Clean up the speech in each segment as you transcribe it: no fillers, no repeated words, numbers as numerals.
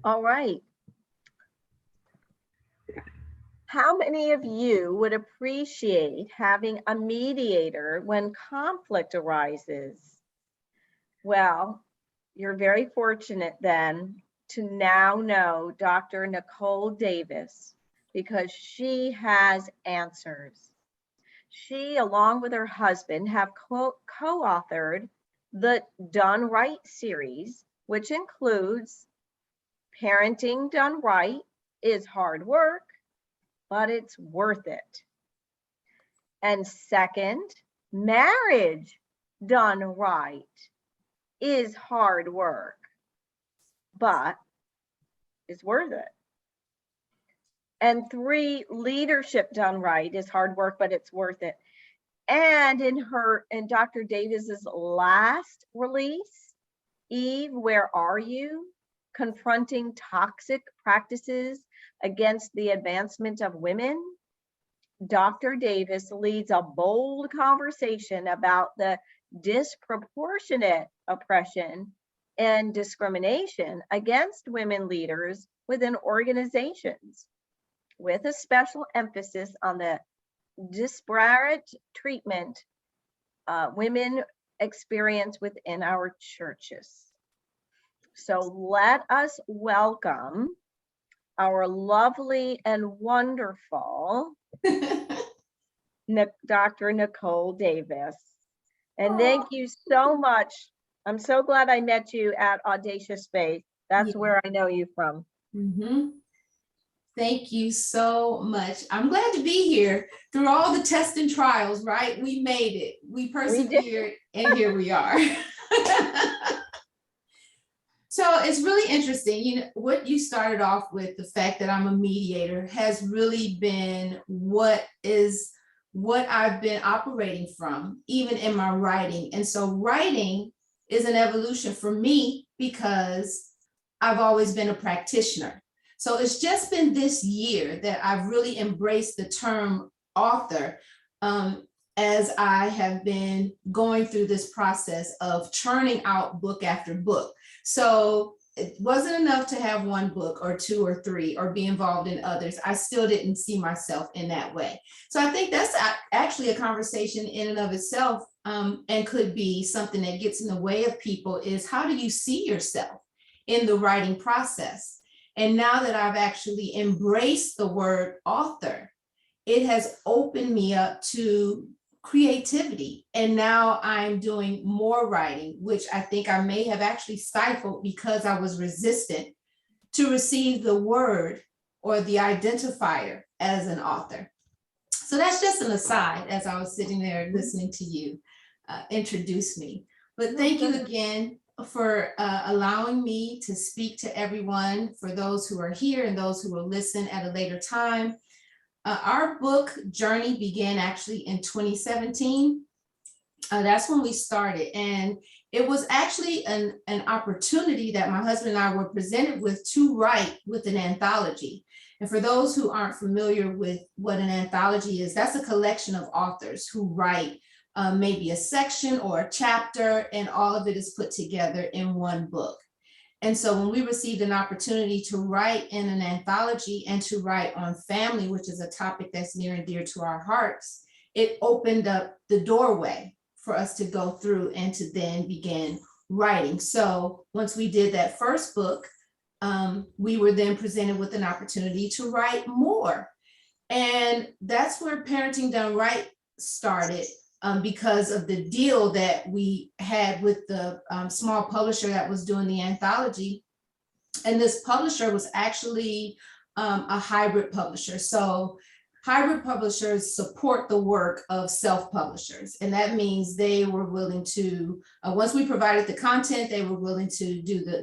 All right. How many of you would appreciate having a mediator when conflict arises? Well, you're very fortunate then to now know Dr. Nicole Davis, because she has answers. She, along with her husband, have co-authored the Done Right series, which includes Parenting Done Right is Hard Work, but it's worth it. And second, Marriage Done Right is hard work, but it's worth it. And 3, Leadership Done Right is hard work, but it's worth it. And in Dr. Davis's last release, Eve, Where Are You? Confronting Toxic Practices Against the Advancement of Women, Dr. Davis leads a bold conversation about the disproportionate oppression and discrimination against women leaders within organizations, with a special emphasis on the disparate treatment women experience within our churches. So let us welcome our lovely and wonderful Dr. Nicole Davis. And thank you so much. I'm so glad I met you at Audacious Faith. That's where I know you from. Thank you so much. I'm glad to be here through all the tests and trials, right? We made it. We persevered, and here we are. So it's really interesting. You know, what you started off with, the fact that I'm a mediator, has really been what I've been operating from, even in my writing. And so writing is an evolution for me because I've always been a practitioner. So it's just been this year that I've really embraced the term author, as I have been going through this process of churning out book after book. So it wasn't enough to have one book or 2 or 3 or be involved in others. I still didn't see myself in that way. So I think that's actually a conversation in and of itself, and could be something that gets in the way of people, is how do you see yourself in the writing process? And now that I've actually embraced the word author, it has opened me up to creativity. And now I'm doing more writing, which I think I may have actually stifled because I was resistant to receive the word or the identifier as an author. So that's just an aside as I was sitting there listening to you introduce me. But thank you again for allowing me to speak to everyone, for those who are here and those who will listen at a later time. Our book journey began actually in 2017. That's when we started. And it was actually an opportunity that my husband and I were presented with to write with an anthology. And for those who aren't familiar with what an anthology is, that's a collection of authors who write maybe a section or a chapter, and all of it is put together in one book. And so when we received an opportunity to write in an anthology and to write on family, which is a topic that's near and dear to our hearts, it opened up the doorway for us to go through and to then begin writing. So once we did that first book, we were then presented with an opportunity to write more. And that's where Parenting Done Right started. Because of the deal that we had with the small publisher that was doing the anthology. And this publisher was actually a hybrid publisher. So hybrid publishers support the work of self-publishers. And that means they were willing to, once we provided the content, they were willing to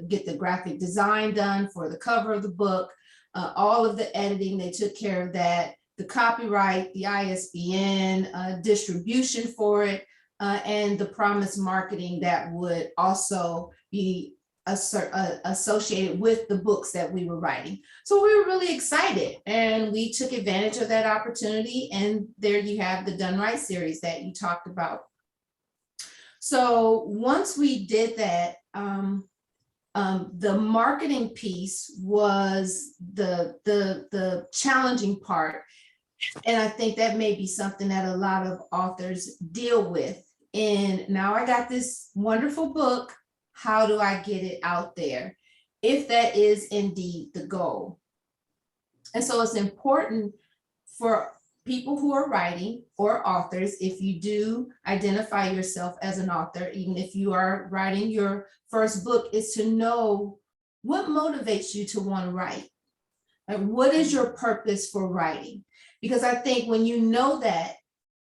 get the graphic design done for the cover of the book, all of the editing, they took care of that. The copyright, the ISBN, distribution for it, and the promised marketing that would also be associated with the books that we were writing. So we were really excited, and we took advantage of that opportunity. And there you have the Done Right series that you talked about. So once we did that, The marketing piece was the challenging part. And I think that may be something that a lot of authors deal with. And now I got this wonderful book. How do I get it out there? If that is indeed the goal. And so it's important for people who are writing or authors, if you do identify yourself as an author, even if you are writing your first book, is to know what motivates you to want to write. And what is your purpose for writing? Because I think when you know that,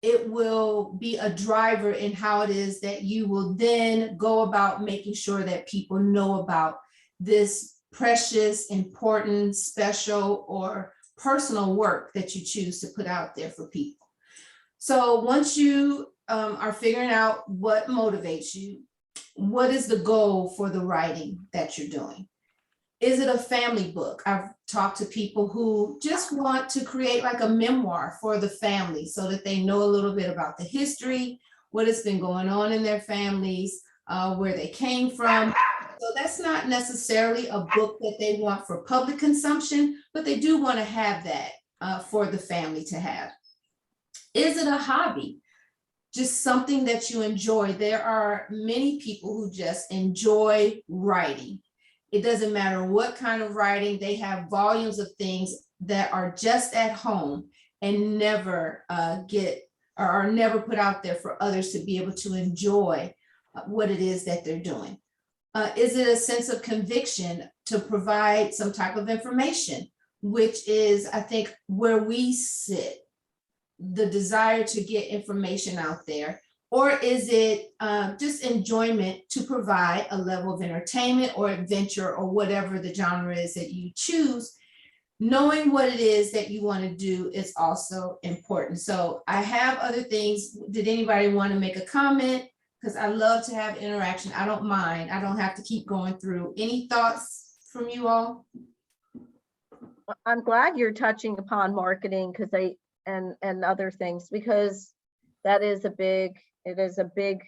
it will be a driver in how it is that you will then go about making sure that people know about this precious, important, special, or personal work that you choose to put out there for people. So once you are figuring out what motivates you, what is the goal for the writing that you're doing? Is it a family book? I've talked to people who just want to create like a memoir for the family so that they know a little bit about the history, what has been going on in their families, where they came from. So that's not necessarily a book that they want for public consumption, but they do want to have that for the family to have. Is it a hobby? Just something that you enjoy. There are many people who just enjoy writing. It doesn't matter what kind of writing, they have volumes of things that are just at home and never are never put out there for others to be able to enjoy what it is that they're doing. Is it a sense of conviction to provide some type of information, which is, I think, where we sit, the desire to get information out there? Or is it just enjoyment to provide a level of entertainment or adventure or whatever the genre is that you choose? Knowing what it is that you want to do is also important. So I have other things. Did anybody want to make a comment? Because I love to have interaction. I don't mind. I don't have to keep going through. Any thoughts from you all? I'm glad you're touching upon marketing and other things, because that is it is a big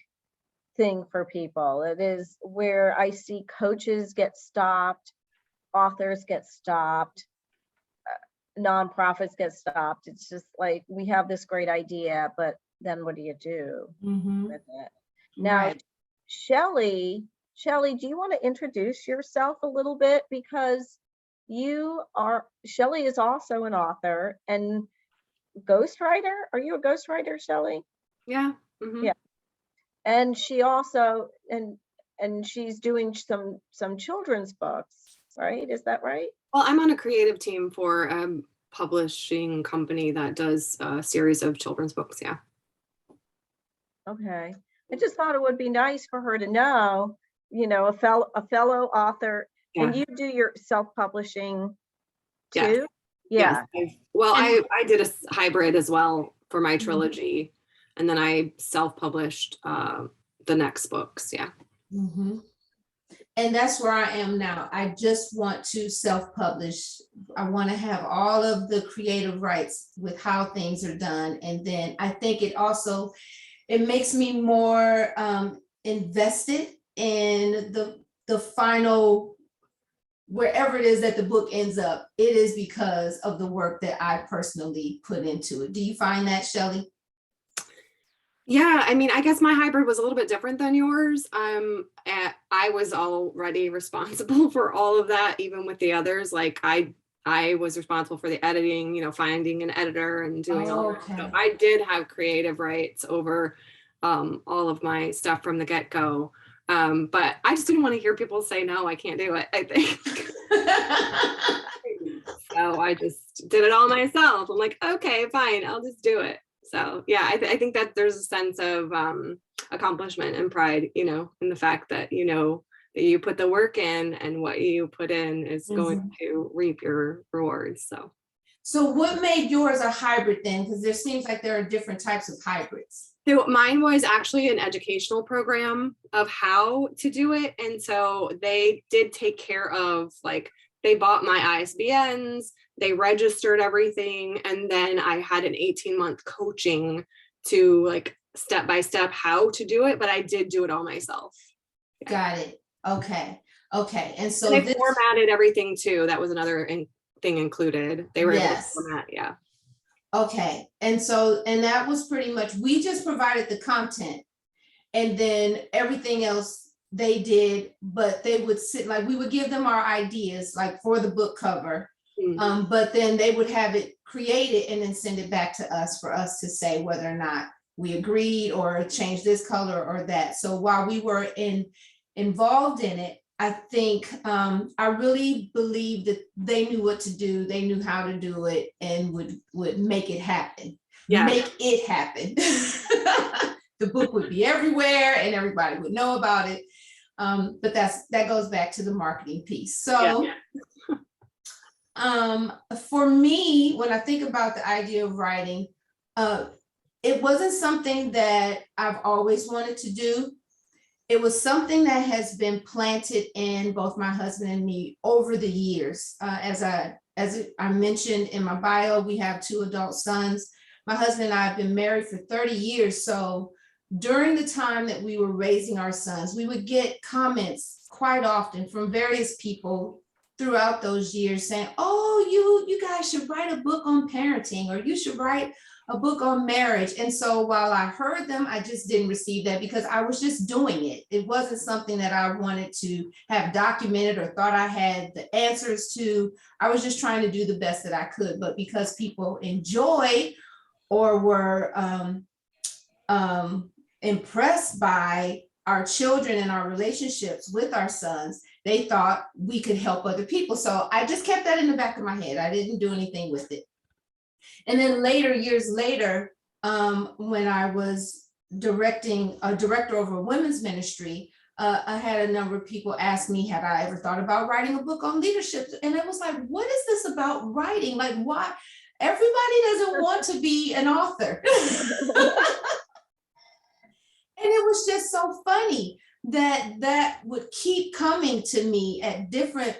thing for people. It is where I see coaches get stopped, authors get stopped, nonprofits get stopped. It's just like, we have this great idea, but then what do you do with it? Now, Right. Shelley, do you want to introduce yourself a little bit? Because Shelley is also an author and ghostwriter. Are you a ghostwriter, Shelley? Yeah. Yeah. And she also, and she's doing some children's books, right? Is that right? Well, I'm on a creative team for a publishing company that does a series of children's books. Yeah. Okay. I just thought it would be nice for her to know, a fellow author. Yeah. And you do your self-publishing Yes. too? Yeah. Yes. I did a hybrid as well for my trilogy, and then I self-published the next books. Yeah. And that's where I am now. I just want to self-publish. I want to have all of the creative rights with how things are done. And then I think it makes me more invested in the final, wherever it is that the book ends up. It is because of the work that I personally put into it. Do you find that, Shelley? Yeah, I mean, I guess my hybrid was a little bit different than yours. I was already responsible for all of that, even with the others. Like I was responsible for the editing, finding an editor and doing all that. So I did have creative rights over all of my stuff from the get-go. But I just didn't want to hear people say, no, I can't do it, I think. So I just did it all myself. I'm like, okay, fine, I'll just do it. So yeah, I think that there's a sense of accomplishment and pride, in the fact that, that you put the work in, and what you put in is going to reap your rewards. So what made yours a hybrid then? Because there seems like there are different types of hybrids. So mine was actually an educational program of how to do it. And so they did take care of, like, they bought my ISBNs, they registered everything, and then I had an 18-month coaching to, like, step by step how to do it, but I did do it all myself. Got it. Okay, okay, and so They this, formatted everything too. That was another thing included. They were able to yes. format, yeah. Okay, and so, and that was pretty much, we just provided the content. And then everything else they did, but they would sit, like, we would give them our ideas, like for the book cover. Mm. But then they would have it created and then send it back to us for us to say whether or not we agreed or change this color or that. So while we were involved in it, I think I really believe that they knew what to do, they knew how to do it, and would make it happen. Yeah. Make it happen. The book would be everywhere and everybody would know about it. But that goes back to the marketing piece. So for me, when I think about the idea of writing, it wasn't something that I've always wanted to do. It was something that has been planted in both my husband and me over the years. As I mentioned in my bio, we have 2 adult sons. My husband and I have been married for 30 years. So during the time that we were raising our sons, we would get comments quite often from various people throughout those years saying, oh, you guys should write a book on parenting, or you should write a book on marriage. And so while I heard them, I just didn't receive that because I was just doing it. It wasn't something that I wanted to have documented or thought I had the answers to. I was just trying to do the best that I could. But because people enjoy or were impressed by our children and our relationships with our sons, they thought we could help other people. So I just kept that in the back of my head. I didn't do anything with it. And then later, years later, when I was directing a director over a women's ministry, I had a number of people ask me, had I ever thought about writing a book on leadership? And I was like, what is this about writing? Like, why? Everybody doesn't want to be an author. And it was just so funny that would keep coming to me at different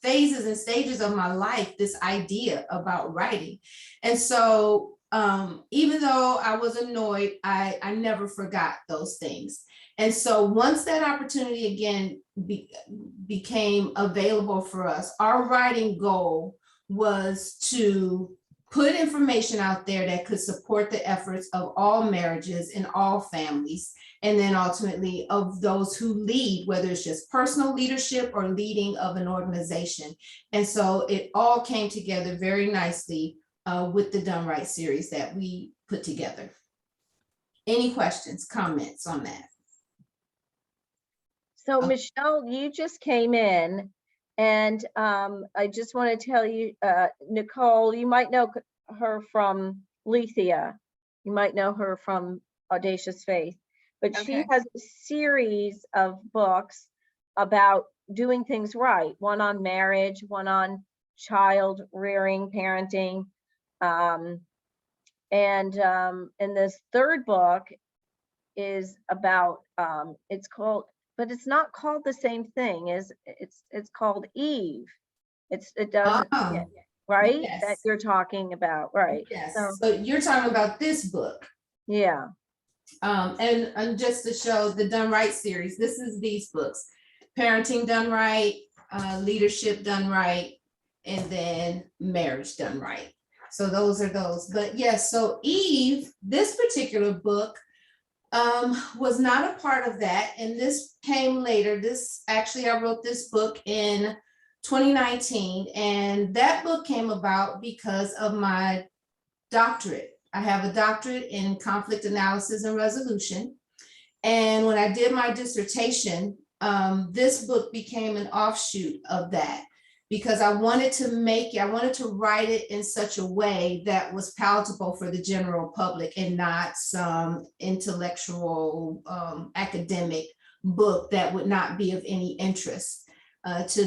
phases and stages of my life, this idea about writing. And so even though I was annoyed, I never forgot those things. And so once that opportunity again became available for us, our writing goal was to put information out there that could support the efforts of all marriages and all families, and then ultimately of those who lead, whether it's just personal leadership or leading of an organization. And so it all came together very nicely with the Done Right series that we put together. Any questions, comments on that? So Michelle, you just came in, and I just want to tell you, Nicole, you might know her from Lethea. You might know her from Audacious Faith, but she has a series of books about doing things right. One on marriage, one on child rearing, parenting. And this third book is about, it's called, but it's not called the same thing as it's called Eve. It doesn't, right? Yes. That you're talking about, right? Yes. So, So you're talking about this book. yeah. And just to show the Done Right series, this is these books: Parenting Done Right, Leadership Done Right, and then Marriage Done Right. So those are those. But yes, so Eve, this particular book was not a part of that, and this came later. This actually, I wrote this book in 2019, and that book came about because of my doctorate. I have a doctorate in conflict analysis and resolution, and when I did my dissertation, this book became an offshoot of that, because I wanted to write it in such a way that was palatable for the general public and not some intellectual academic book that would not be of any interest to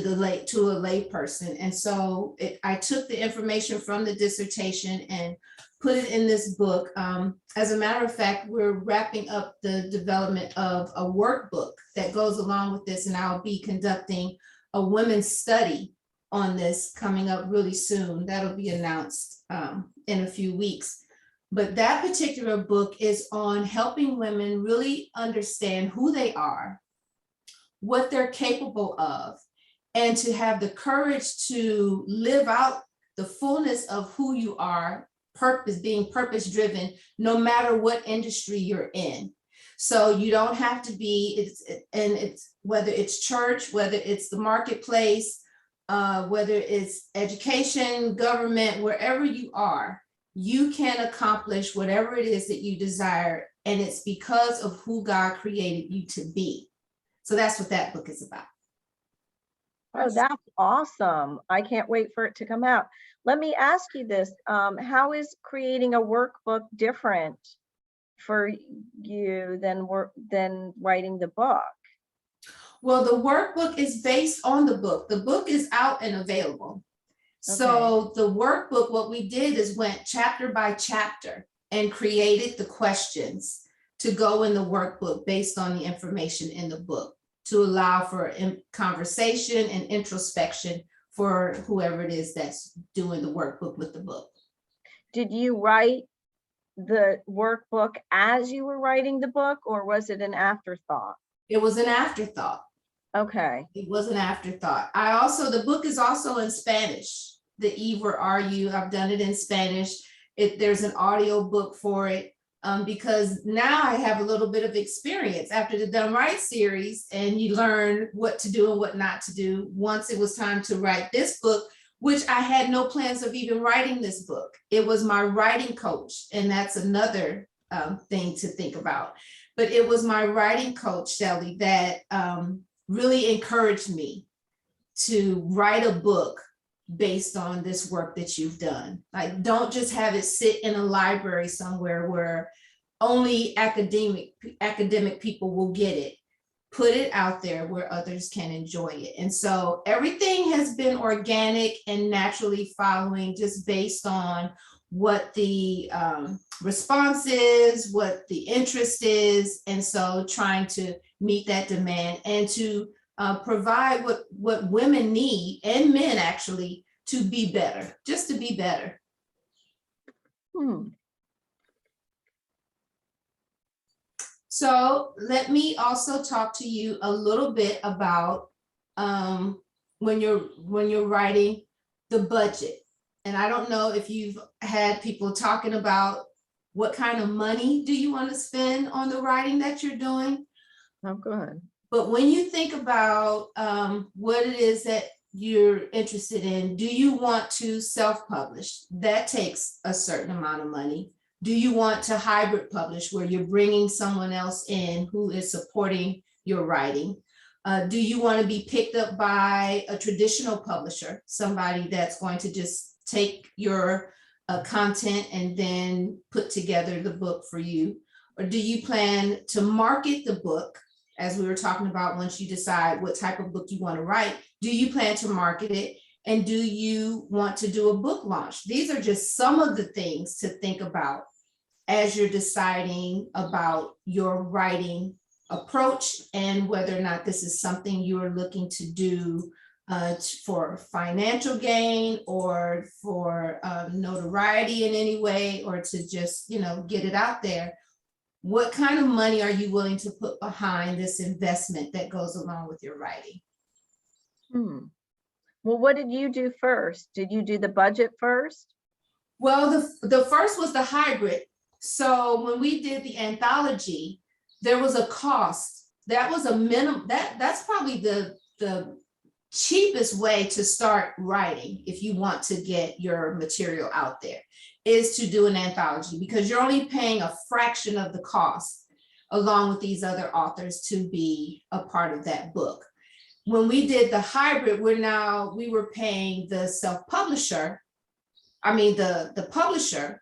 a lay person. And so I took the information from the dissertation and put it in this book. As a matter of fact, we're wrapping up the development of a workbook that goes along with this, and I'll be conducting a women's study on this coming up really soon. That'll be announced in a few weeks. But that particular book is on helping women really understand who they are, what they're capable of, and to have the courage to live out the fullness of who you are, being purpose driven, no matter what industry you're in. So you don't have to be, it's whether it's church, whether it's the marketplace, whether it's education, government, wherever you are, you can accomplish whatever it is that you desire. And it's because of who God created you to be. So that's what that book is about. Oh, that's awesome. I can't wait for it to come out. Let me ask you this. How is creating a workbook different for you than writing the book? Well, the workbook is based on the book. The book is out and available. So the workbook, what we did is went chapter by chapter and created the questions to go in the workbook based on the information in the book, to allow for conversation and introspection for whoever it is that's doing the workbook with the book. Did you write the workbook as you were writing the book, or was it an afterthought? It was an afterthought. Okay. It was an afterthought. The book is also in Spanish. The Eve, Where Are You? I've done it in Spanish. There's an audio book for it. Because now I have a little bit of experience after the Done Right series, and you learn what to do and what not to do. Once it was time to write this book, which I had no plans of even writing this book. It was my writing coach, and that's another thing to think about. But it was my writing coach, Shelley, that really encouraged me to write a book based on this work that you've done. Like, don't just have it sit in a library somewhere where only academic people will get it. Put it out there where others can enjoy it. And so everything has been organic and naturally following, just based on what the response is, what the interest is. And so trying to meet that demand and to provide what women need, and men actually, to be better, just to be better. So let me also talk to you a little bit about when you're writing the budget. And I don't know if you've had people talking about what kind of money do you want to spend on the writing that you're doing. Oh, good. But when you think about what it is that you're interested in, do you want to self-publish? That takes a certain amount of money. Do you want to hybrid publish, where you're bringing someone else in who is supporting your writing? Do you want to be picked up by a traditional publisher, somebody that's going to just take your content and then put together the book for you? Or do you plan to market the book, as we were talking about, once you decide what type of book you want to write? Do you plan to market it? And do you want to do a book launch? These are just some of the things to think about as you're deciding about your writing approach and whether or not this is something you are looking to do for financial gain or for notoriety in any way, or to just, get it out there. What kind of money are you willing to put behind this investment that goes along with your writing? Well, what did you do first? Did you do the budget first? Well, the first was the hybrid. So when we did the anthology, there was a cost. That was a minimum. That's probably the cheapest way to start writing if you want to get your material out there, is to do an anthology, because you're only paying a fraction of the cost along with these other authors to be a part of that book. When we did the hybrid, we were paying the self-publisher, the publisher,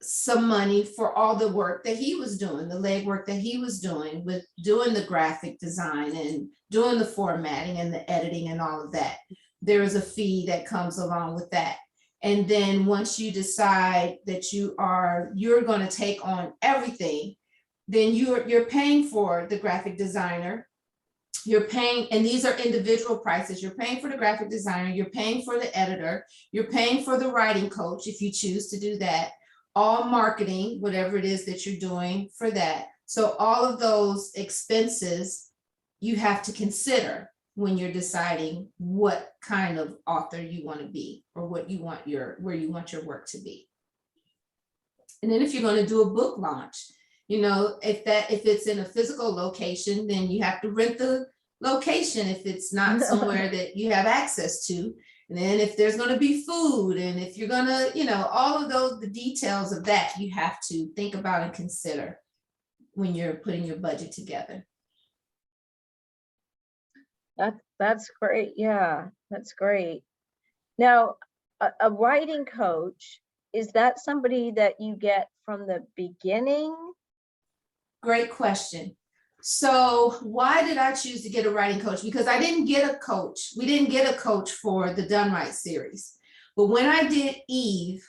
some money for all the work that he was doing, the legwork that he was doing with doing the graphic design and doing the formatting and the editing and all of that. There is a fee that comes along with that. And then once you decide that you're going to take on everything, then you're paying for the graphic designer. You're paying, and these are individual prices. You're paying for the graphic designer, you're paying for the editor, you're paying for the writing coach if you choose to do that, all marketing, whatever it is that you're doing for that. So all of those expenses, you have to consider when you're deciding what kind of author you want to be, or what you want where you want your work to be. And then if you're going to do a book launch, you know, if it's in a physical location, then you have to rent the location if it's not somewhere that you have access to. And then if there's going to be food, and if you're going to, you know, all of those, the details of that, you have to think about and consider when you're putting your budget together. That's great. Yeah, that's great. Now, a writing coach, is that somebody that you get from the beginning? Great question. So why did I choose to get a writing coach? Because I didn't get a coach. We didn't get a coach for the Done Right series. But when I did Eve,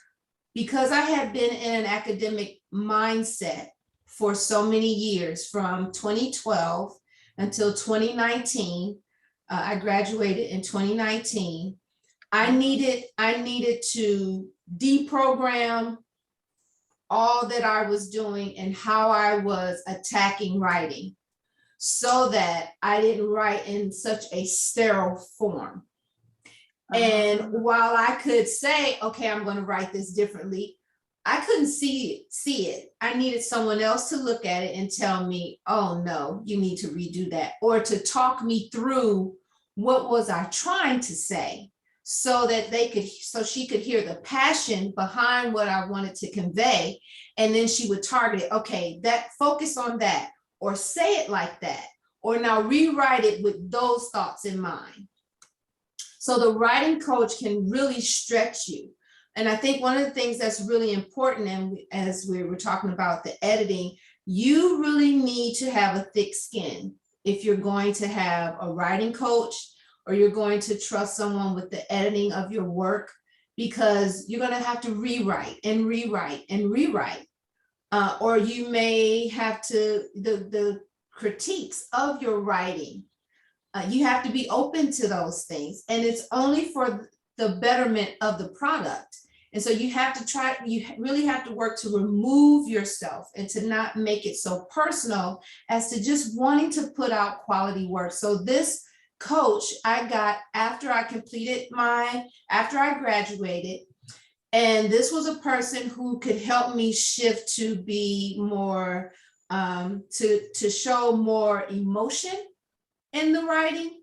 because I had been in an academic mindset for so many years, from 2012 until 2019, I graduated in 2019. I needed to deprogram all that I was doing and how I was attacking writing, so that I didn't write in such a sterile form. And while I could say, okay, I'm going to write this differently, I couldn't see it. I needed someone else to look at it and tell me, oh no, you need to redo that, or to talk me through what was I trying to say, so that she could hear the passion behind what I wanted to convey. And then she would target it. Okay, that, focus on that, or say it like that, or now rewrite it with those thoughts in mind. So the writing coach can really stretch you. And I think one of the things that's really important, and as we were talking about the editing, you really need to have a thick skin if you're going to have a writing coach, or you're going to trust someone with the editing of your work, because you're going to have to rewrite and rewrite and rewrite. Or you may have to, the critiques of your writing, you have to be open to those things. And it's only for the betterment of the product. And so you really have to work to remove yourself and to not make it so personal as to just wanting to put out quality work. So this coach I got after I graduated, and this was a person who could help me shift to be more, to show more emotion in the writing,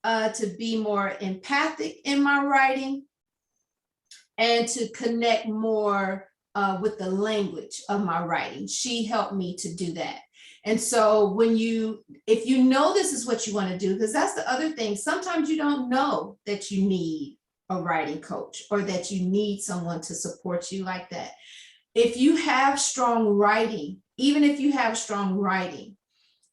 to be more empathic in my writing, and to connect more with the language of my writing. She helped me to do that. And so if you know this is what you want to do, because that's the other thing, sometimes you don't know that you need a writing coach, or that you need someone to support you like that. If you have strong writing, even if you have strong writing,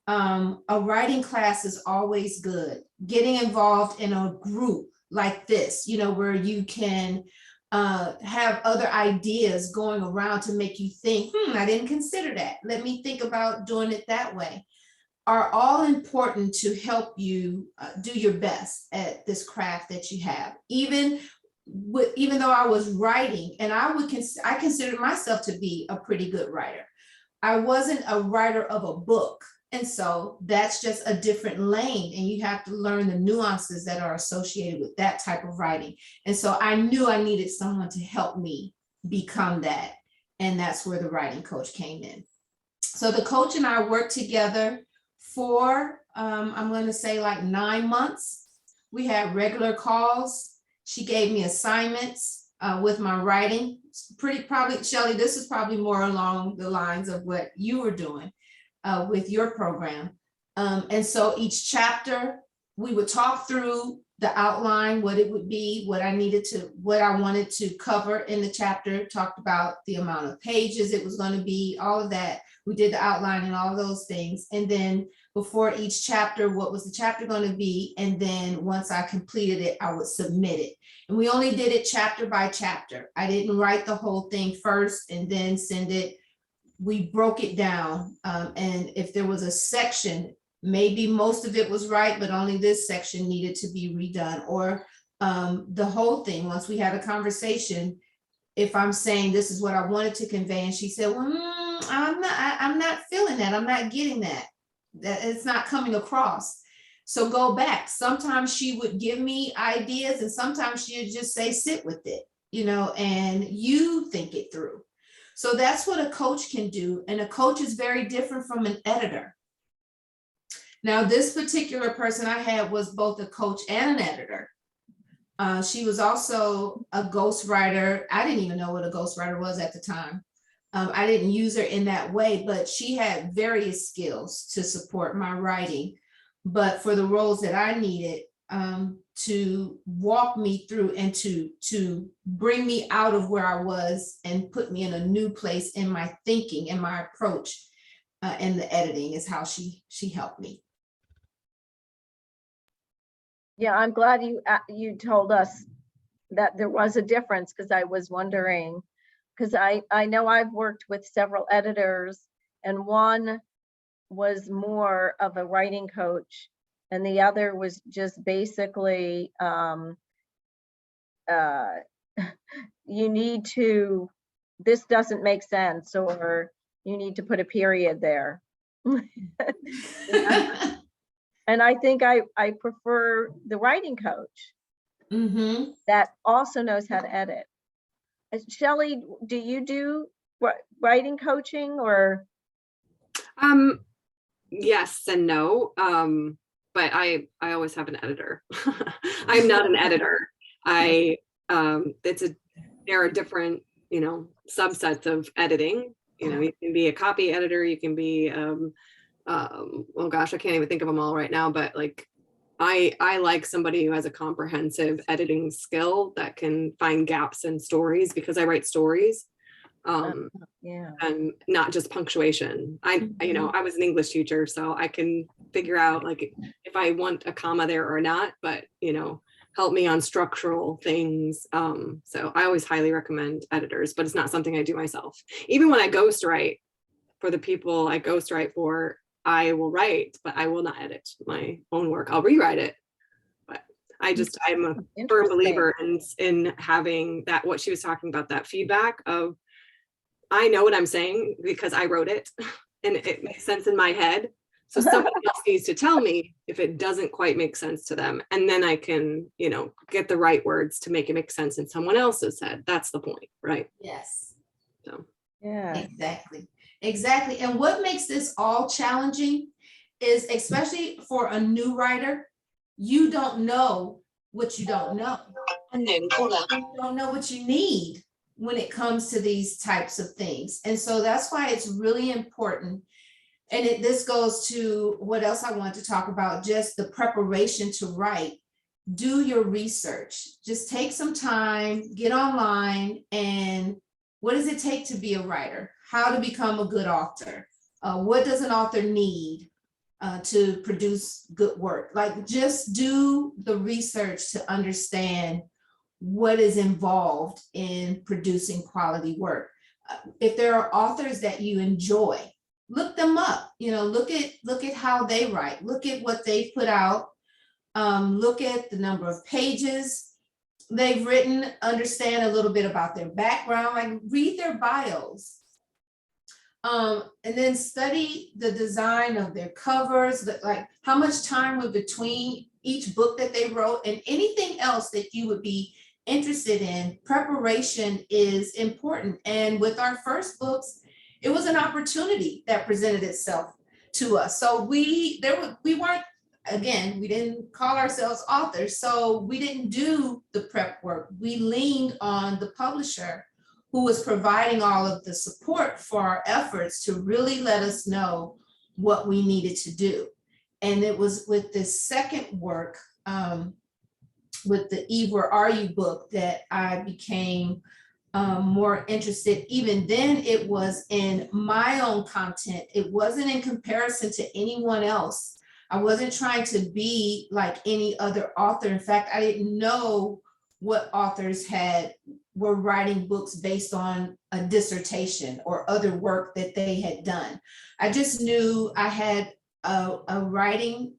a writing class is always good. Getting involved in a group like this, you know, where you can have other ideas going around to make you think, I didn't consider that. Let me think about doing it that way, are all important to help you do your best at this craft that you have. Even though I was writing, and I consider myself to be a pretty good writer, I wasn't a writer of a book. And so that's just a different lane, and you have to learn the nuances that are associated with that type of writing. And so I knew I needed someone to help me become that. And that's where the writing coach came in. So the coach and I worked together for, I'm going to say like 9 months. We had regular calls. She gave me assignments with my writing. Probably, Shelley, this is probably more along the lines of what you were doing with your program. And so each chapter, we would talk through the outline, what it would be, what I wanted to cover in the chapter, talked about the amount of pages it was going to be, all of that. We did the outline and all of those things. And then before each chapter, what was the chapter going to be? And then once I completed it, I would submit it. And we only did it chapter by chapter. I didn't write the whole thing first and then send it. We broke it down. And if there was a section, maybe most of it was right, but only this section needed to be redone, or the whole thing. Once we had a conversation, if I'm saying this is what I wanted to convey, and she said, well, I'm not feeling that. I'm not getting that. That it's not coming across. So go back. Sometimes she would give me ideas and sometimes she would just say, sit with it, and you think it through. So that's what a coach can do. And a coach is very different from an editor. Now, this particular person I had was both a coach and an editor. She was also a ghostwriter. I didn't even know what a ghostwriter was at the time. I didn't use her in that way, but she had various skills to support my writing. But for the roles that I needed, to walk me through and to bring me out of where I was and put me in a new place in my thinking and my approach, and the editing is how she helped me. Yeah, I'm glad you told us that there was a difference, because I was wondering, because I know I've worked with several editors, and one was more of a writing coach and the other was just basically you need to, this doesn't make sense, or you need to put a period there. And I think I prefer the writing coach that also knows how to edit. Shelley, do you do writing coaching or? Yes and no. But I always have an editor. I'm not an editor. There are different, subsets of editing. You can be a copy editor, you can be, oh gosh, I can't even think of them all right now, but like, I like somebody who has a comprehensive editing skill that can find gaps in stories, because I write stories. Yeah. And not just punctuation. I was an English teacher, so I can figure out like if I want a comma there or not, but help me on structural things. So I always highly recommend editors, but it's not something I do myself. Even when I ghostwrite for the people I ghostwrite for, I will write, but I will not edit my own work. I'll rewrite it. But I'm a firm believer in having that, what she was talking about, that feedback of, I know what I'm saying because I wrote it and it makes sense in my head. So somebody else needs to tell me if it doesn't quite make sense to them. And then I can, get the right words to make it make sense in someone else's head. That's the point, right? Yes. So Yeah. Exactly. And what makes this all challenging is, especially for a new writer, you don't know what you don't know. And then you don't know what you need when it comes to these types of things. And so that's why it's really important. And this goes to what else I want to talk about, just the preparation to write. Do your research. Just take some time, get online, and what does it take to be a writer? How to become a good author? What does an author need to produce good work? Like, just do the research to understand what is involved in producing quality work. If there are authors that you enjoy, look them up. Look at how they write. Look at what they've put out. Look at the number of pages they've written. Understand a little bit about their background. Like, read their bios. And then study the design of their covers. Like, how much time was between each book that they wrote, and anything else that you would be interested in. Preparation is important. And with our first books, it was an opportunity that presented itself to us. So we weren't, again, we didn't call ourselves authors, so we didn't do the prep work. We leaned on the publisher, who was providing all of the support for our efforts to really let us know what we needed to do. And it was with this second work, with the Eve, Where Are You book, that I became more interested. Even then, it was in my own content. It wasn't in comparison to anyone else. I wasn't trying to be like any other author. In fact, I didn't know what authors were writing books based on a dissertation or other work that they had done. I just knew I had a writing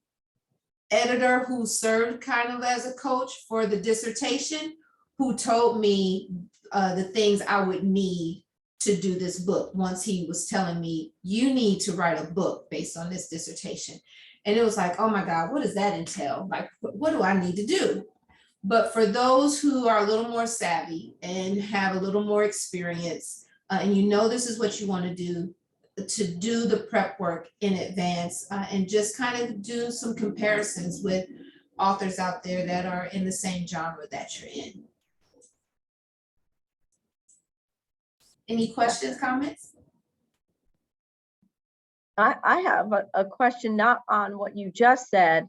editor who served kind of as a coach for the dissertation, who told me the things I would need to do this book. Once he was telling me, you need to write a book based on this dissertation. And it was like, oh my God, what does that entail? Like, what do I need to do? But for those who are a little more savvy and have a little more experience, and you know this is what you want to do the prep work in advance, and just kind of do some comparisons with authors out there that are in the same genre that you're in. Any questions, comments? I have a question, not on what you just said,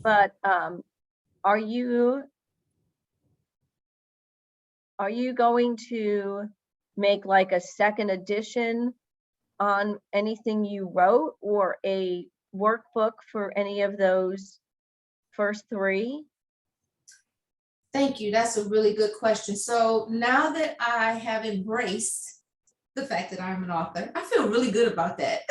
but are you going to make like a second edition on anything you wrote, or a workbook for any of those first three? Thank you. That's a really good question. So now that I have embraced the fact that I'm an author, I feel really good about that.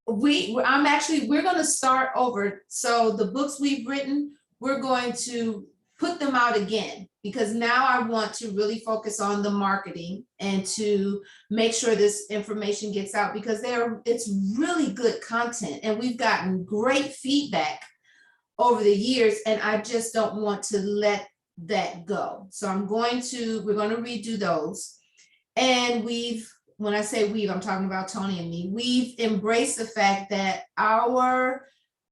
We're going to start over. So the books we've written, we're going to put them out again, because now I want to really focus on the marketing and to make sure this information gets out, because it's really good content and we've gotten great feedback over the years, and I just don't want to let that go. So we're going to redo those. And when I say we've, I'm talking about Tony and me, we've embraced the fact that our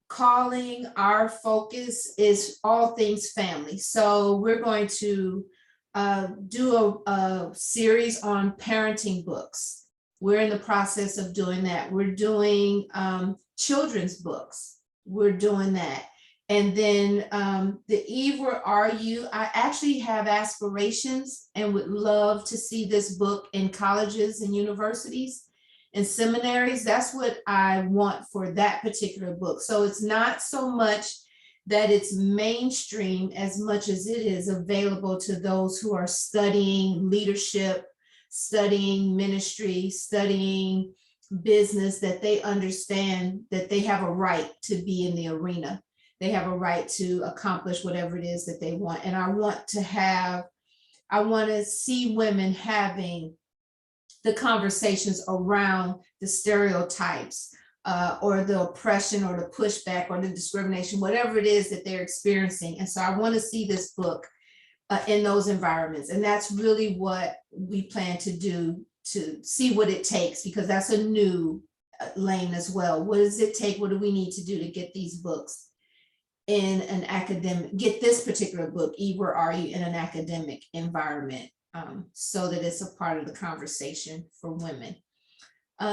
calling, our focus is all things family. So we're going to do a series on parenting books. We're in the process of doing that. We're doing children's books. We're doing that. And then the Eve, Where Are You? I actually have aspirations and would love to see this book in colleges and universities and seminaries. That's what I want for that particular book. So it's not so much that it's mainstream as much as it is available to those who are studying leadership, studying ministry, studying business, that they understand that they have a right to be in the arena. They have a right to accomplish whatever it is that they want. And I want to see women having the conversations around the stereotypes or the oppression or the pushback or the discrimination, whatever it is that they're experiencing. And so I want to see this book in those environments. And that's really what we plan to do, to see what it takes, because that's a new lane as well. What does it take? What do we need to do to get these books in an academic, get this particular book, Eve, Where Are You, in an academic environment, so that it's a part of the conversation for women.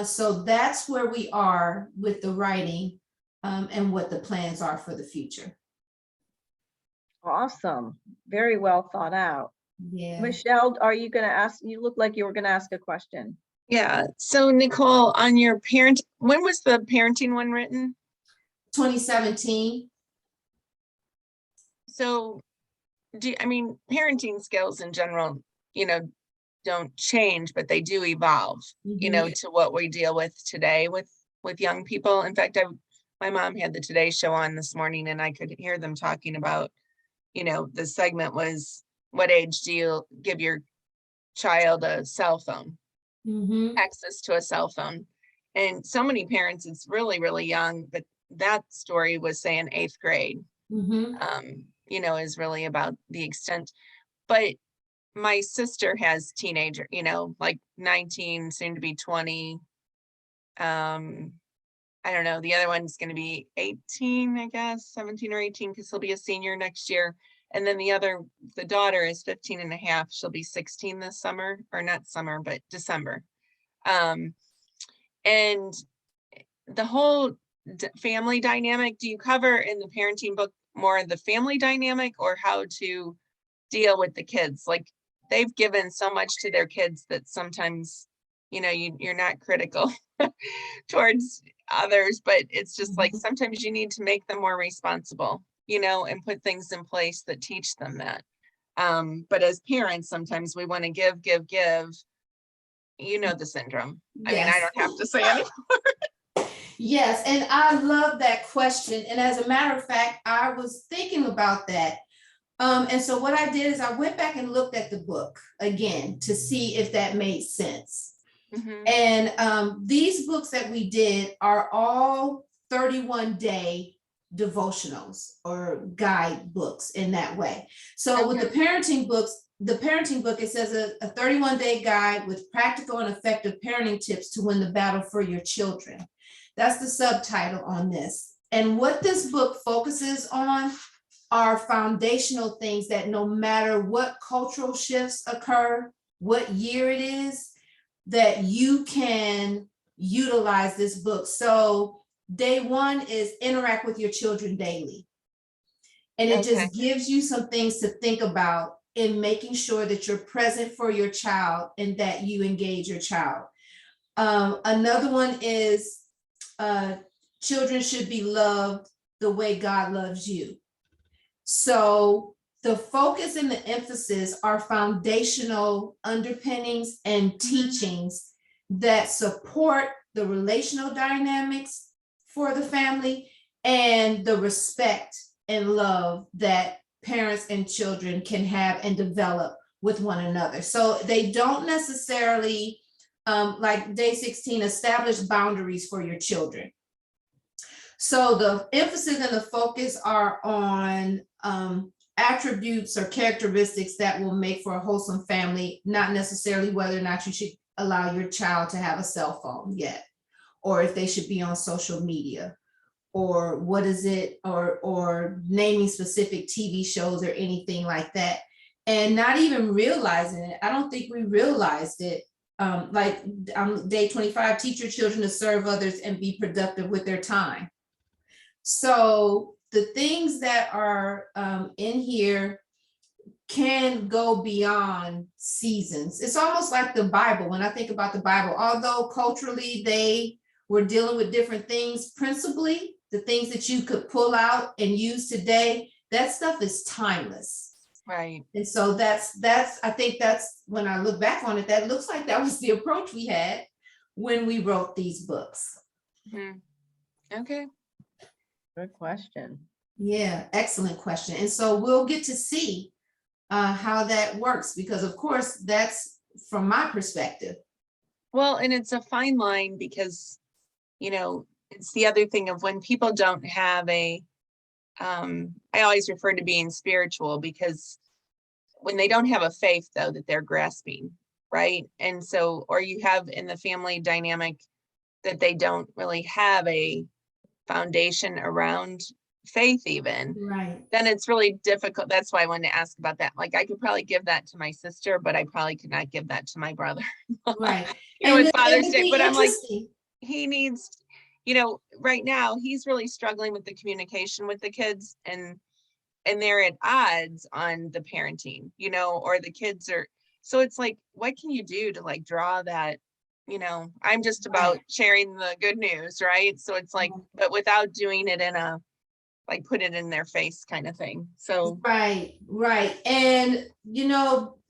So that's where we are with the writing and what the plans are for the future. Awesome. Very well thought out. Yeah. Michelle, are you going to ask? You look like you were going to ask a question. Yeah. So Nicole, on your when was the parenting one written? 2017. So parenting skills in general, don't change, but they do evolve, to what we deal with today with young people. In fact, my mom had the Today Show on this morning, and I could hear them talking about, the segment was, what age do you give your child a cell phone, access to a cell phone? And so many parents, it's really, really young, but that story was saying 8th grade. Is really about the extent. But my sister has teenager, like 19, soon to be 20. I don't know. The other one's going to be 18, I guess, 17 or 18, because he'll be a senior next year. And then the daughter is 15 and a half. She'll be 16 this summer, or not summer, but December. And the whole family dynamic, do you cover in the parenting book more of the family dynamic, or how to deal with the kids? Like, they've given so much to their kids that sometimes, you're not critical towards others, but it's just like, sometimes you need to make them more responsible, and put things in place that teach them that. But as parents, sometimes we want to give, the syndrome. I mean, I don't have to say anything. Yes, and I love that question. And as a matter of fact, I was thinking about that. And so what I did is I went back and looked at the book again to see if that made sense. And these books that we did are all 31-day devotionals or guidebooks in that way. So with the parenting books, it says a 31-day guide with practical and effective parenting tips to win the battle for your children. That's the subtitle on this. And what this book focuses on are foundational things that no matter what cultural shifts occur, what year it is, that you can utilize this book. So day one is interact with your children daily. And it Okay. just gives you some things to think about in making sure that you're present for your child and that you engage your child. Another one is children should be loved the way God loves you. So the focus and the emphasis are foundational underpinnings and teachings that support the relational dynamics for the family and the respect and love that parents and children can have and develop with one another. So they don't necessarily, like day 16, establish boundaries for your children. So the emphasis and the focus are on attributes or characteristics that will make for a wholesome family, not necessarily whether or not you should allow your child to have a cell phone yet, or if they should be on social media, or what is it, or naming specific TV shows or anything like that, and not even realizing it. I don't think we realized it. Like day 25, teach your children to serve others and be productive with their time. So the things that are in here can go beyond seasons. It's almost like the Bible. When I think about the Bible, although culturally they were dealing with different things, principally the things that you could pull out and use today, that stuff is timeless. Right. And so that's I think that's, when I look back on it, that looks like that was the approach we had when we wrote these books. Mhm. Okay. Good question. Yeah, excellent question. And so we'll get to see how that works, because of course that's from my perspective. Well, and it's a fine line because, it's the other thing of when people don't have I always refer to being spiritual, because when they don't have a faith though, that they're grasping, right? And so, or you have in the family dynamic that they don't really have a foundation around faith even, Right. then it's really difficult. That's why I wanted to ask about that. Like I could probably give that to my sister, but I probably could not give that to my brother. Right. With Father's it'd Day, be but I'm like, interesting. he needs, right now he's really struggling with the communication with the kids, and they're at odds on the parenting, or the kids are, so it's like, what can you do to like draw that, I'm just about sharing the good news, right? So it's like, but without doing it in a, like put it in their face kind of thing. So Right. And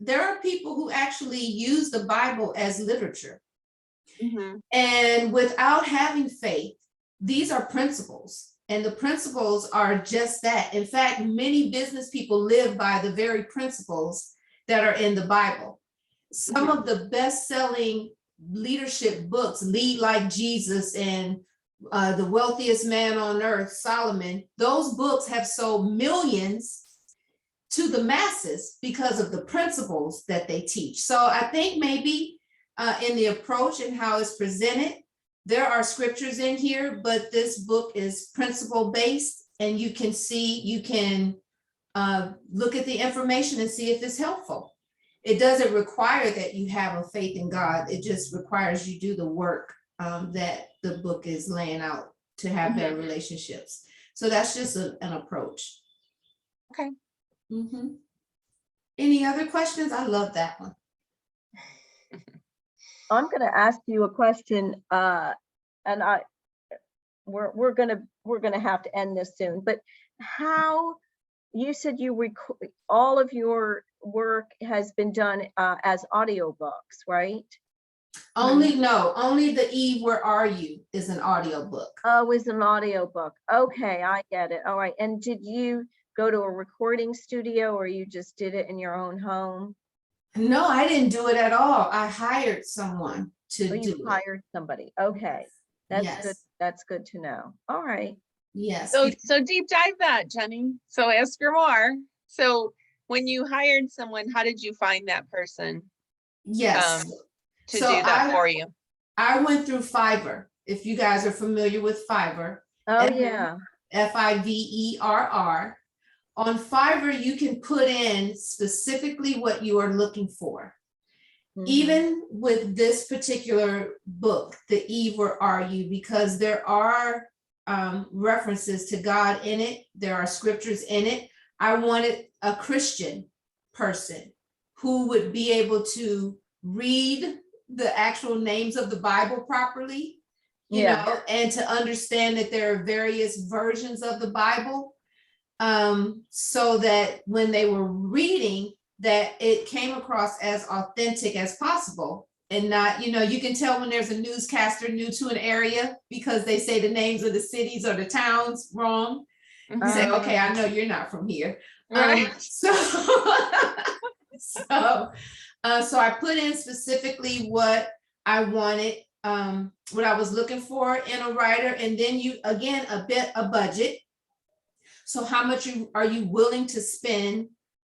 there are people who actually use the Bible as literature. mhm. And without having faith, these are principles. And the principles are just that. In fact, many business people live by the very principles that are in the Bible. Some of the best-selling leadership books, Lead Like Jesus and The Wealthiest Man on Earth, Solomon, those books have sold millions to the masses because of the principles that they teach. So I think maybe in the approach and how it's presented, there are scriptures in here, but this book is principle based, and you can look at the information and see if it's helpful. It doesn't require that you have a faith in God. It just requires you do the work that the book is laying out to have better relationships. So that's just an approach. Okay. Mm-hmm. Any other questions? I love that one. I'm going to ask you a question, and we're going to have to end this soon. But how, you said all of your work has been done as audiobooks, right? Only the Eve, Where Are You is an audiobook. Oh, it's an audiobook. Okay, I get it. All right. And did you go to a recording studio, or you just did it in your own home? No, I didn't do it at all. I hired someone to Or do you it. hired somebody? Okay, That's good. Yes, That's good to know. All right. yes. So deep dive that, Jenny. So ask her more. So when you hired someone, how did you find that person Yes. to So do that for you? I went through Fiverr. If you guys are familiar with Fiverr, Oh, Mhm. yeah. Fiverr. On Fiverr, you can put in specifically what you are looking for. Mhm. Even with this particular book, The Eve Where Are You? Because there are references to God in it, there are scriptures in it. I wanted a Christian person who would be able to read the actual names of the Bible properly, you Yeah. know, and to understand that there are various versions of the Bible, so that when they were reading, that it came across as authentic as possible. And not, you know, you can tell when there's a newscaster new to an area because they say the names of the cities or the towns wrong. You say, Uh, okay, I know you're not from here. Right. So so I put in specifically what I wanted, what I was looking for in a writer, and then you, again, a budget. So how much are you willing to spend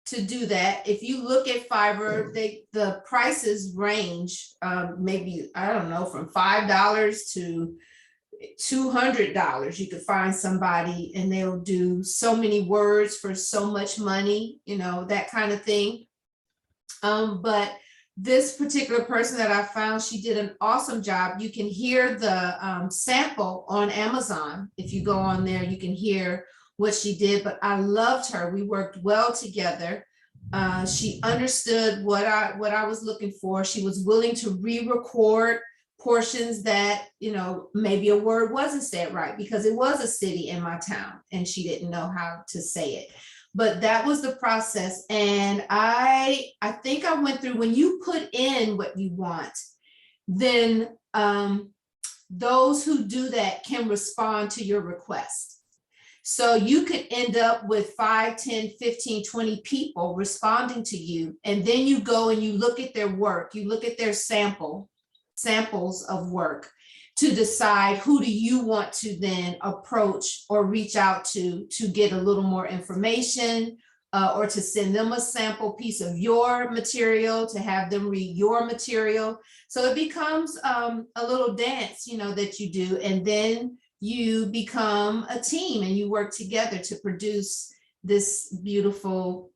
to do that? If you look at Fiverr, the prices range, maybe, I don't know, from $5 to $200. You could find somebody and they'll do so many words for so much money, you know, that kind of thing. But this particular person that I found, she did an awesome job. You can hear the sample on Amazon. If you go on there, you can hear what she did, but I loved her. We worked well together. She understood what I was looking for. She was willing to re-record portions that, you know, maybe a word wasn't said right because it was a city in my town and she didn't know how to say it. But that was the process. And I think I went through, when you put in what you want, then those who do that can respond to your request. So you could end up with 5, 10, 15, 20 people responding to you. And then you go and you look at their work, you look at their samples of work to decide who do you want to then approach or reach out to get a little more information, or to send them a sample piece of your material, to have them read your material. So it becomes a little dance, you know, that you do, and then you become a team and you work together to produce this beautiful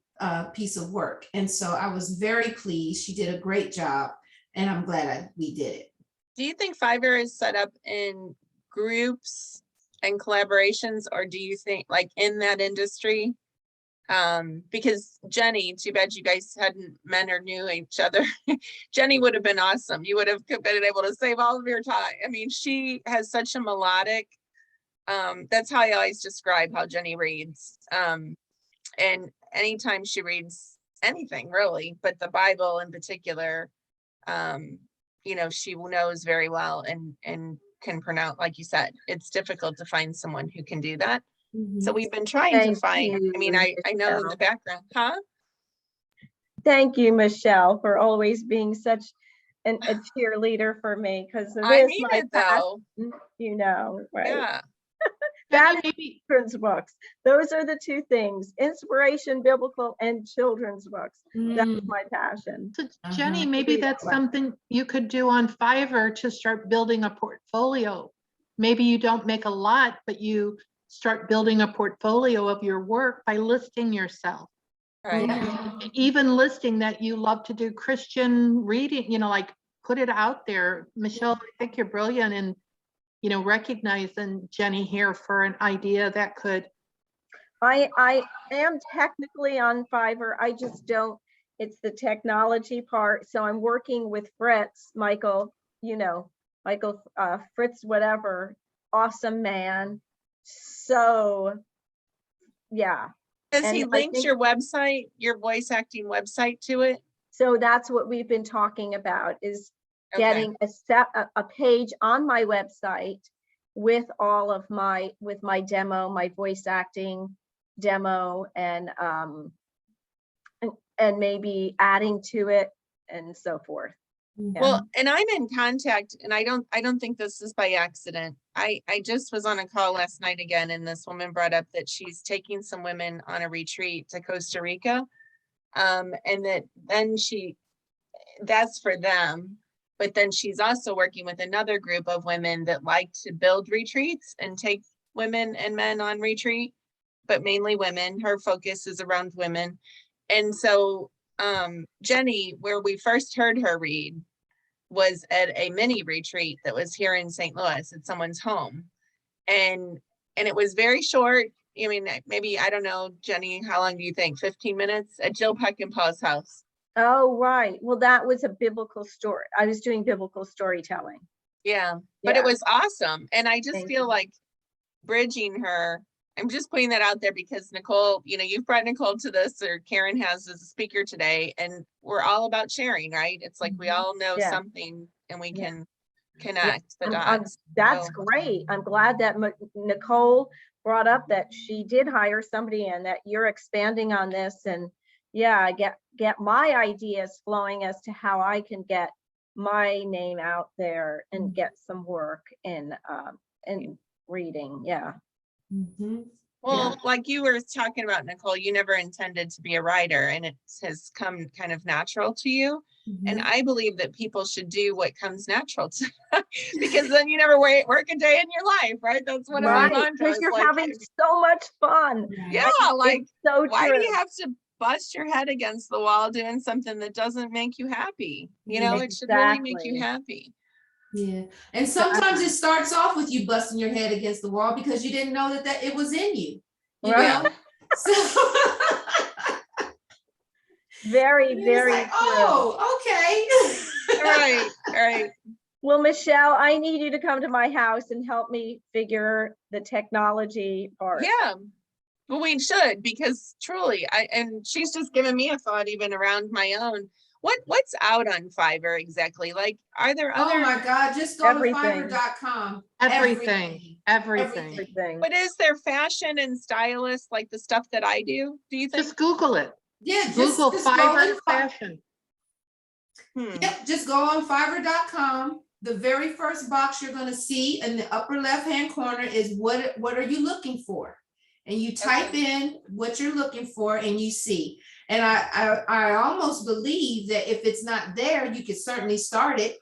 piece of work. And so I was very pleased. She did a great job, and I'm glad we did it. Do you think Fiverr is set up in groups and collaborations, or do you think like in that industry? Because Jenny, too bad you guys hadn't met or knew each other. Jenny would have been awesome. You would have been able to save all of your time. I mean, she has such a melodic, that's how I always describe how Jenny reads. And anytime she reads anything really, but the Bible in particular, you know, she knows very well and can pronounce, like you said, it's difficult to find someone who can do that. So we've been trying to Thank find, I mean, you, I know in the Michelle. background, huh? Thank you, Michelle, for always being such a cheerleader for me, because it I is mean my it though. passion, you know, right? Yeah. That and children's books. Those are the two things: inspiration, biblical, and children's books. That's my passion. So Jenny, maybe Read that's out loud. something you could do on Fiverr to start building a portfolio. Maybe you don't make a lot, but you start building a portfolio of your work by listing yourself. Right. Even listing that you love to do Christian reading, you know, like put it out there. Michelle, I think you're brilliant in, you know, recognizing Jenny here for an idea that could. I am technically on Fiverr. I just don't, it's the technology part. So I'm working with Fritz, Michael, you know, Michael, Fritz, whatever, awesome man. So, yeah. Has And he I linked think- your website, your voice acting website to it? So that's what we've been talking about, is Okay. getting a page on my website with all of with my demo, my voice acting demo, and maybe adding to it and so forth. Well, and I'm in contact, and I don't think this is by accident. I just was on a call last night again, and this woman brought up that she's taking some women on a retreat to Costa Rica. And that then that's for them, but then she's also working with another group of women that like to build retreats and take women and men on retreat, but mainly women. Her focus is around women. And so Jenny, where we first heard her read, was at a mini retreat that was here in St. Louis at someone's home. And it was very short. I mean, maybe, I don't know, Jenny, how long do you think? 15 minutes at Jill Peckinpah's house? Oh, right. Well, that was a biblical story. I was doing biblical storytelling. Yeah, but it Yeah. was awesome. And I just Thank feel you. like bridging her, I'm just putting that out there because Nicole, you've brought Nicole to this, or Karen has as a speaker today, and we're all about sharing, right? It's like we all know Yeah. something and we Yeah. can connect the I'm- dots. That's So, great. I'm glad that Nicole brought up that she did hire somebody and that you're expanding on this. And yeah, get my ideas flowing as to how I can get my name out there and get some work in reading. Yeah. Mhm. well, like you were talking about, Nicole, you never intended to be a writer, and it has come kind of natural to you. And Mhm. I believe that people should do what comes natural to because then you never work a day in your life, right? That's what Right. my Right, mantra because is, you're like, having so much fun. yeah, It's like, so why true. do you have to bust your head against the wall doing something that doesn't make you happy? It should really make you Exactly. happy. Yeah. And sometimes it starts off with you busting your head against the wall because you didn't know that it was in you. You Right. know? So Very, it's very like, true. oh, okay. All right, all right. Well, Michelle, I need you to come to my house and help me figure the technology part. Yeah. Well, we should, because truly, and she's just given me a thought even around my own. What's out on Fiverr exactly? Like, are there Oh other, my God, just go Everything. to fiverr.com. Everything. Everything. but is there fashion and stylist like the stuff that I do? Do you think? Just Google it. Yeah, just Google go Fiverr in fashion. Yep, just go on fiverr.com. The very first box you're gonna see in the upper left-hand corner is what are you looking for? And you type in what you're looking for and you see. And I almost believe that if it's not there, you could certainly start it.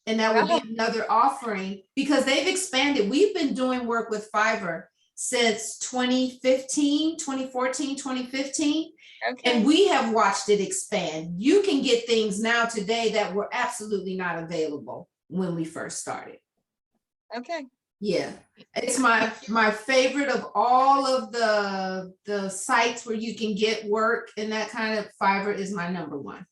And that would be another offering because they've expanded. We've been doing work with Fiverr since 2015, 2014, 2015. Okay. And we have watched it expand. You can get things now today that were absolutely not available when we first started. Okay. Yeah, it's my favorite of all of the sites where you can get work and that kind of. Fiverr is my number one.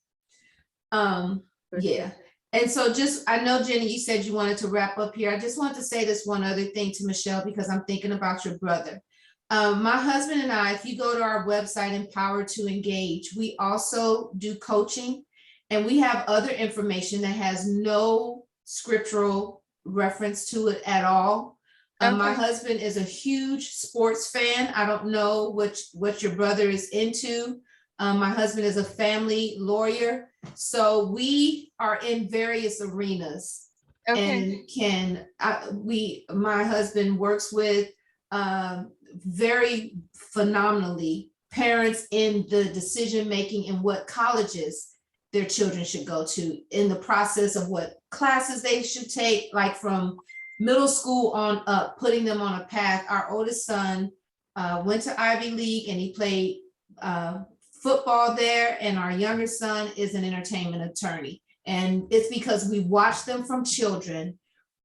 Yeah. And so I know, Jenny, you said you wanted to wrap up here. I just want to say this one other thing to Michelle, because I'm thinking about your brother. My husband and I, if you go to our website, Empower to Engage, we also do coaching, and we have other information that has no scriptural reference to it at all. My husband is a huge sports fan. I don't know what your brother is into. My husband is a family lawyer. So we are in various arenas. Okay. And my husband works with very phenomenally parents in the decision-making in what colleges their children should go to, in the process of what classes they should take, like from middle school on up, putting them on a path. Our oldest son went to Ivy League and he played football there, and our younger son is an entertainment attorney. And it's because we watched them from children,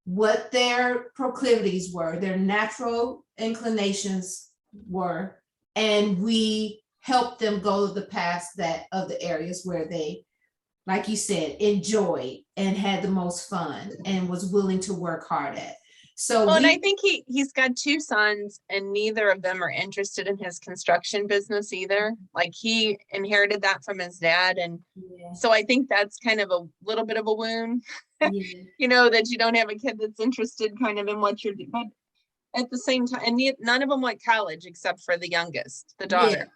what their proclivities were, their natural inclinations were, and we helped them go the paths of the areas where they, like you said, enjoyed and had the most fun and was willing to work hard at. So and I think he's got two sons, and neither of them are interested in his construction business either. Like, he inherited that from his dad. And so I think that's kind of a little bit of a wound, that you don't have a kid that's interested kind of in what you're doing. But at the same time, and none of them went college except for the youngest, the daughter.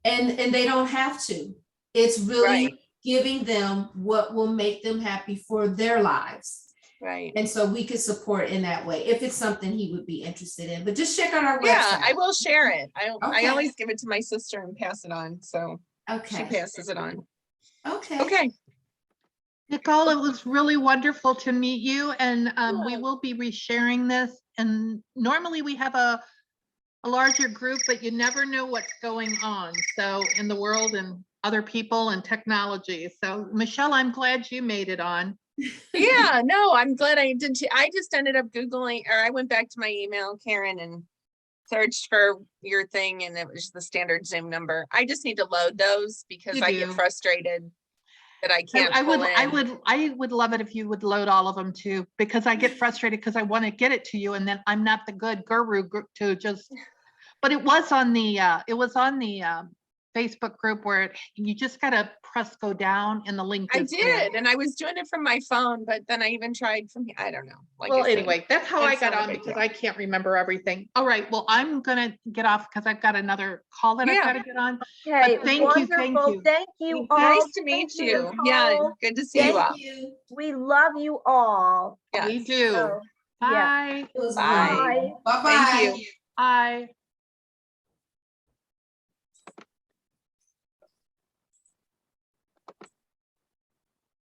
And they don't have to. It's really giving them what will make them happy for their lives. Right. And so we could support in that way if it's something he would be interested in. But just check out our website. Yeah, I will share it. I Okay. always give it to my sister and pass it on. So she Okay. passes it on. Okay. Okay. Nicole, it was really wonderful to meet you, and we Yeah. will be resharing this. And normally we have a larger group, but you never know what's going on. So in the world and other people and technology. So Michelle, I'm glad you made it on. Yeah, no, I'm glad I did. I just ended up Googling, or I went back to my email, Karen, and searched for your thing, and it was the standard Zoom number. I just need to load those because You I get do. frustrated that I can't I pull would love it if you would load all of them too, because I get frustrated because I want to get it to you and then I'm not the good guru to just, but it was on the Facebook group where you just gotta press go down and the link I is there. did, and I was doing it from my phone, but then I even tried from here. I don't know. Like I Well, said, anyway, that's how I it's got not a on big because deal. I can't remember everything. All right, well, I'm gonna get off because I've got another call that I've Yeah. got to get on. Okay, thank you, thank wonderful. you. Thank you all. Nice to Thank meet you. Nicole. Yeah, good to see you all. Thank you. We love you all. Yes. We do. So, Bye. yeah. It was Bye. wonderful. Bye. Bye-bye. Thank you. Bye.